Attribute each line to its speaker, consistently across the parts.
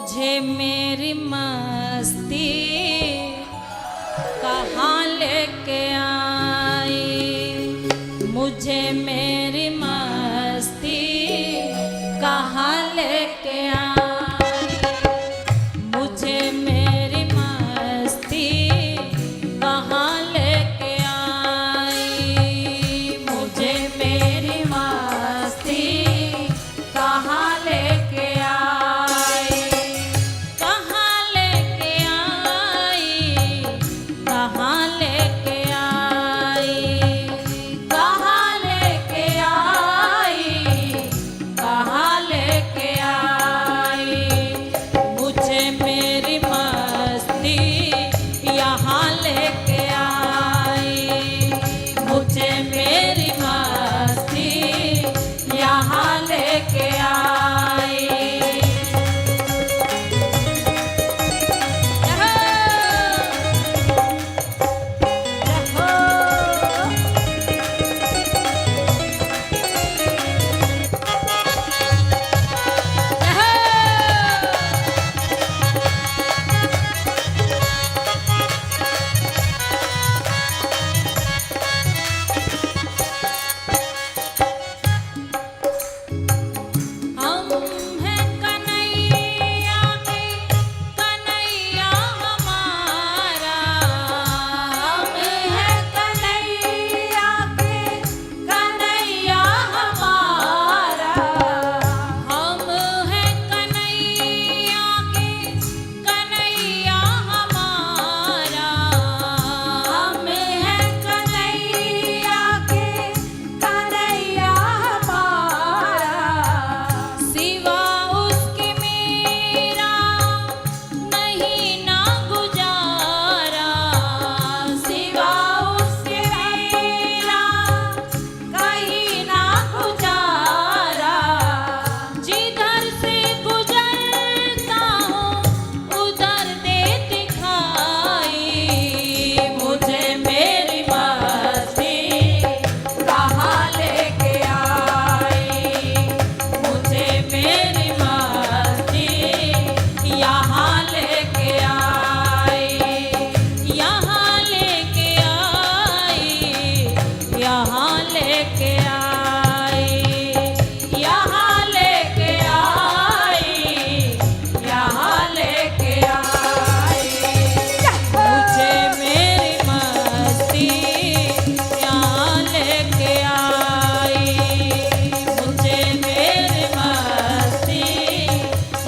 Speaker 1: मुझे मेरी मस्ती कहाँ लेके आई, मुझे मेरी मस्ती कहाँ लेके आई, मुझे मेरी मस्ती कहाँ लेके आई, मुझे मेरी मस्ती कहाँ लेके आई, कहाँ लेके आई, कहाँ लेके आई, कहाँ लेके आई, कहाँ लेके आई, मुझे मेरी मस्ती यहाँ लेके आई, मुझे मेरी मस्ती यहाँ लेके आई। हम हैं कन्हैया के कन्हैया हमारा, हम हैं कन्हैया के कन्हैया हमारा, हम हैं कन्हैया के कन्हैया हमारा, हम हैं कन्हैया के कन्हैया हमारा, सिवा उसके मेरा नहीं ना गुजारा, सिवा उसके मेरा कहीं ना गुजारा, जिधर से गुजरता हूँ उधर दे दिखाई, मुझे मेरी मस्ती कहाँ लेके आई, मुझे मेरी मस्ती यहाँ लेके आई, यहाँ लेके आई, यहाँ लेके आई, यहाँ लेके आई, यहाँ लेके आई, मुझे मेरी मस्ती यहाँ लेके आई, मुझे मेरी मस्ती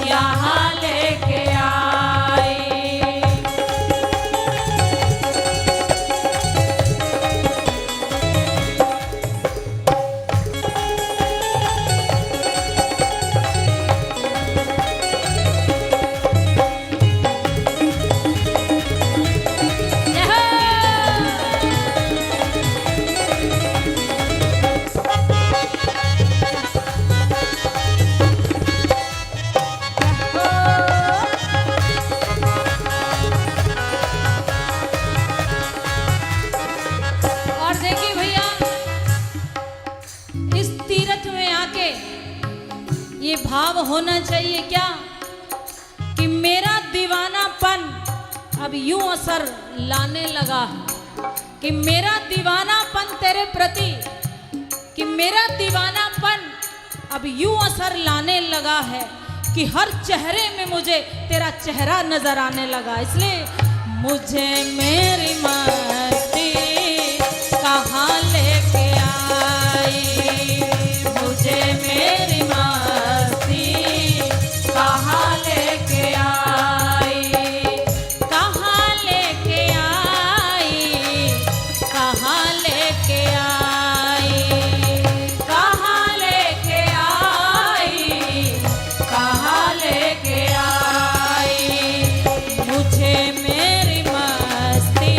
Speaker 1: यहाँ लेके आई। और देखिए भैया, इस तीर्थ में आके ये भाव होना चाहिए क्या कि मेरा दीवानापन अब यूं असर लाने लगा है, कि मेरा दीवानापन तेरे प्रति, कि मेरा दीवानापन अब यूं असर लाने लगा है कि हर चेहरे में मुझे तेरा चेहरा नजर आने लगा। इसलिए मुझे मेरी मस्ती कहाँ लेके आई, मुझे मेरी मस्ती कहाँ लेके आई, कहाँ लेके आई, कहाँ लेके आई, कहाँ लेके आई, कहाँ लेके आई, मुझे मेरी मस्ती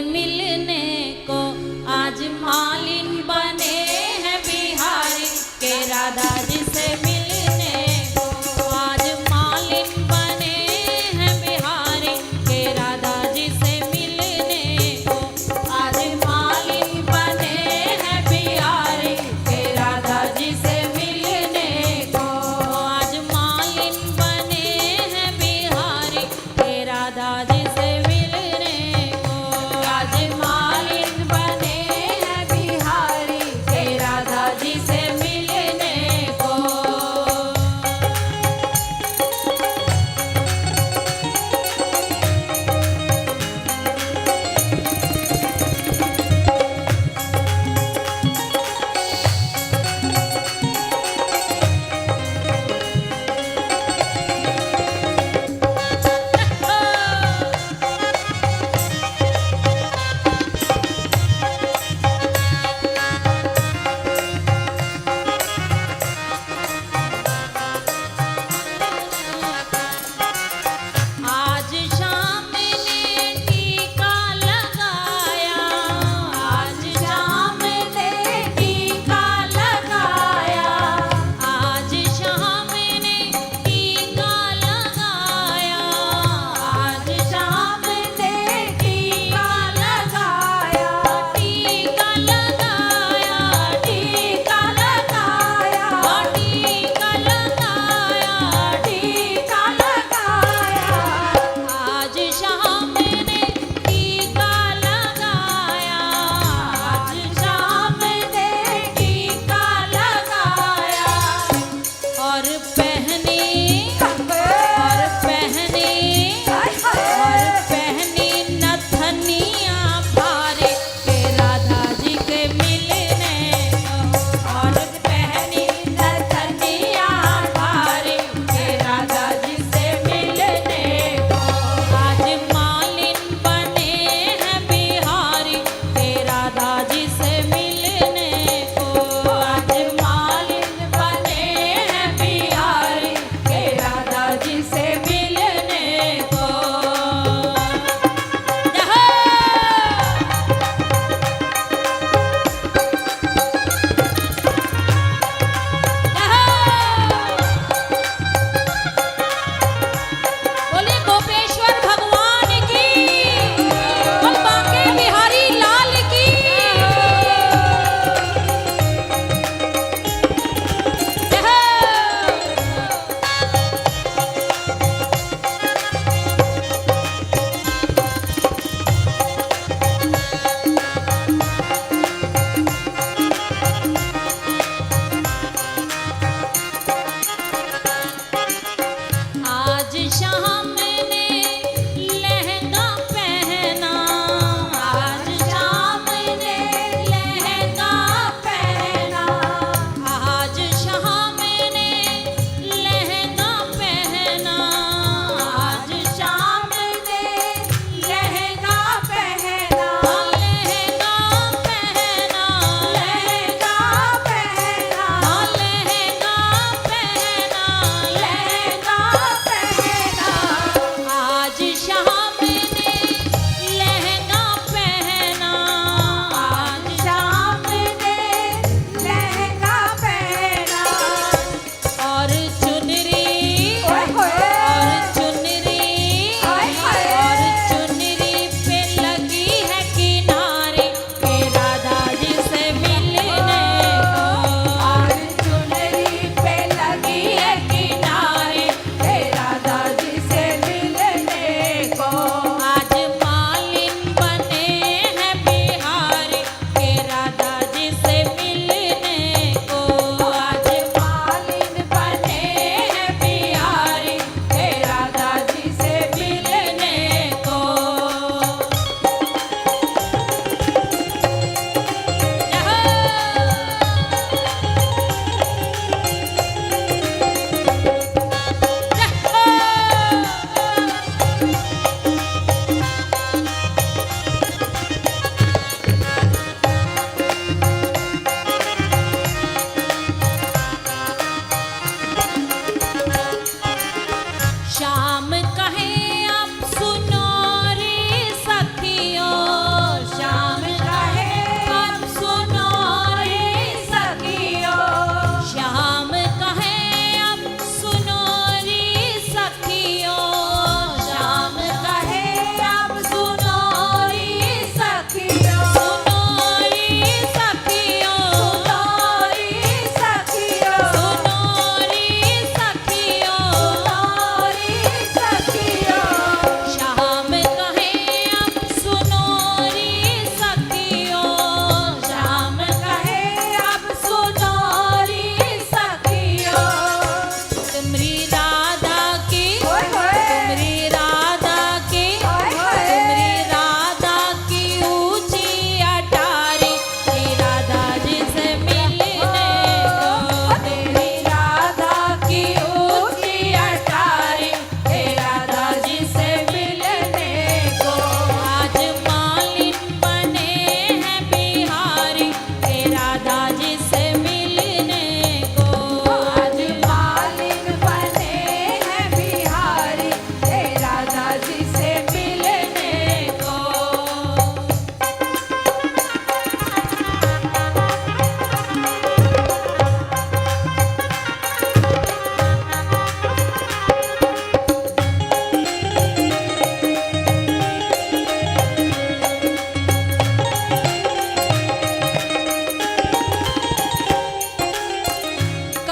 Speaker 1: मिलने को। आज मालिन बने हैं बिहारी के राधा जी से मिलने को। आज मालिन बने हैं बिहारी के राधा जी से मिलने को। आज मालिन बने हैं बिहारी के राधा जी से मिलने को। आज मालिन बने हैं बिहारी के राधा जी से मिलने को। आज मालिन बने हैं बिहारी के राधा जी से मिलने को।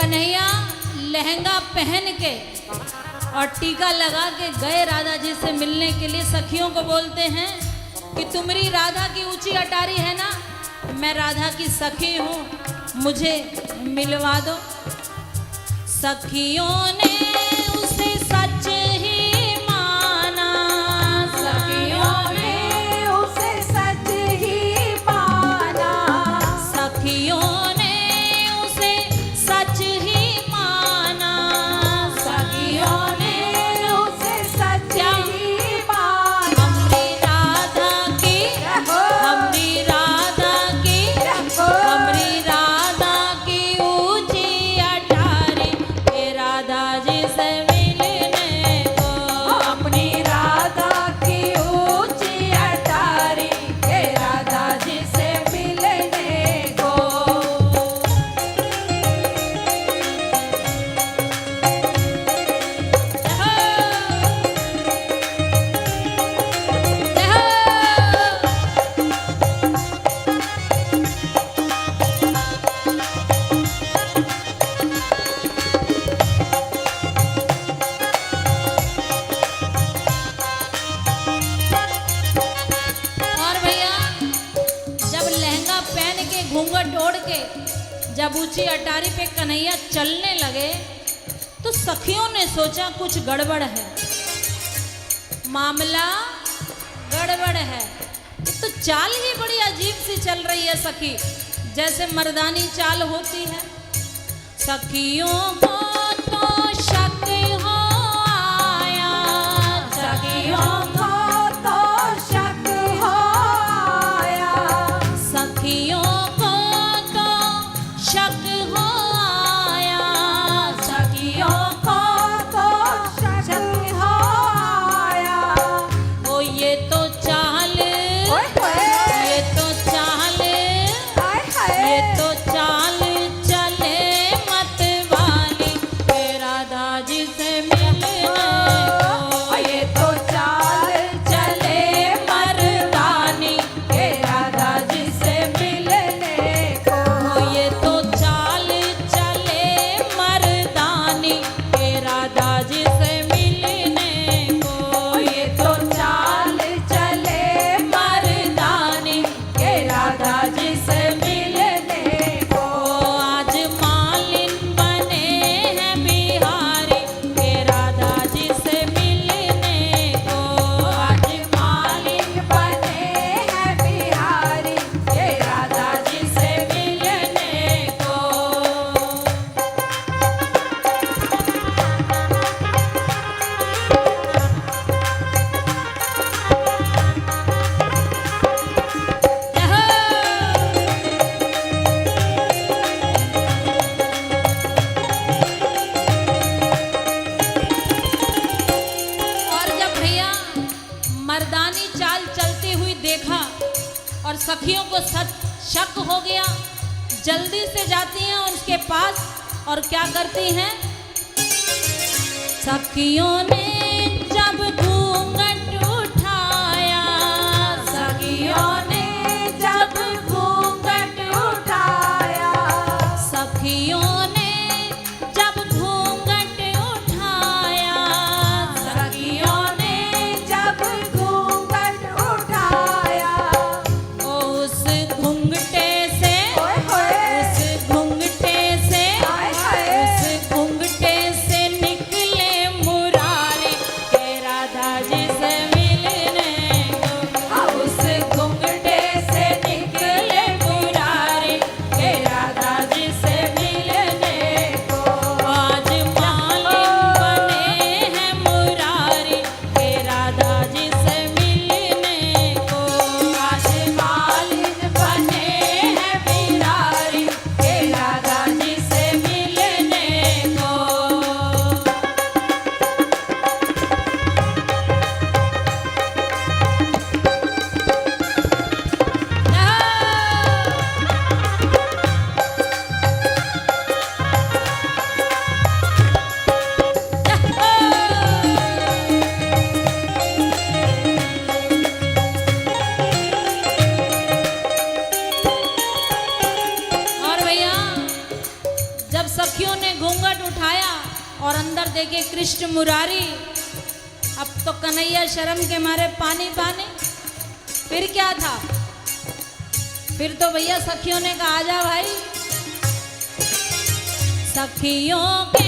Speaker 1: कन्हैया लहंगा पहन के और टीका लगा के गए राधा जी से मिलने के लिए। सखियों को बोलते हैं कि तुम्हारी राधा की ऊंची अटारी है ना, मैं राधा की सखी हूँ, मुझे मिलवा दो। सखियों ने उसे सच ही माना,
Speaker 2: सखियों ने उसे सच ही माना,
Speaker 1: सखियों ने उसे सच ही माना,
Speaker 2: सखियों ने उसे सच ही माना।
Speaker 1: हमरी राधा की, हमरी राधा की, हमरी राधा की ऊंची अटारी के राधा जी से मिलने को,
Speaker 2: अपनी राधा की ऊंची अटारी के राधा जी से मिलने को।
Speaker 1: और भैया जब लहंगा पहन के घूंघट ओढ़ के जब ऊंची अटारी पे कन्हैया चलने लगे तो सखियों ने सोचा कुछ गड़बड़ है, मामला गड़बड़ है। ये तो चाल ही बड़ी अजीब सी चल रही है सखी, जैसे मर्दानी चाल होती है। सखियों को तो शक हो आया,
Speaker 2: सखियों को तो शक हो आया,
Speaker 1: सखियों को तो शक हो आया,
Speaker 2: सखियों को तो शक हो आया।
Speaker 1: ओ ये तो चाल,
Speaker 2: ओए होए,
Speaker 1: ये तो चाल,
Speaker 2: हाय हाय,
Speaker 1: ये तो चाल चले मत वाली के राधा जी से मिलने को,
Speaker 2: ये तो चाल चले मर्दानी के राधा जी से मिलने को।
Speaker 1: ओ ये तो चाल चले मर्दानी के राधा जी से मिलने को,
Speaker 2: ये तो चाल चले मर्दानी के राधा जी से मिलने को।
Speaker 1: आज मालिन बने हैं बिहारी के राधा जी से मिलने को,
Speaker 2: आज मालिक बने हैं बिहारी के राधा जी से मिलने को।
Speaker 1: और जब भैया मर्दानी चाल चलती हुई देखा और सखियों को शक हो गया, जल्दी से जाती हैं उसके पास और क्या करती हैं। सखियों ने जब घूंघट उठाया,
Speaker 2: सखियों ने जब घूंघट उठाया,
Speaker 1: सखियों ने जब घूंघट उठाया,
Speaker 2: सखियों ने जब घूंघट उठाया,
Speaker 1: उस घूंघटे से,
Speaker 2: ओए होए,
Speaker 1: उस घूंघटे से,
Speaker 2: हाय हाय,
Speaker 1: उस घूंघटे से निकले मुरारी सखियों ने घूंघट उठाया और अंदर देखे कृष्ण मुरारी। अब तो कन्हैया शर्म के मारे पानी पानी। फिर क्या था? फिर तो भैया सखियों ने कहा आजा भाई। सखियों के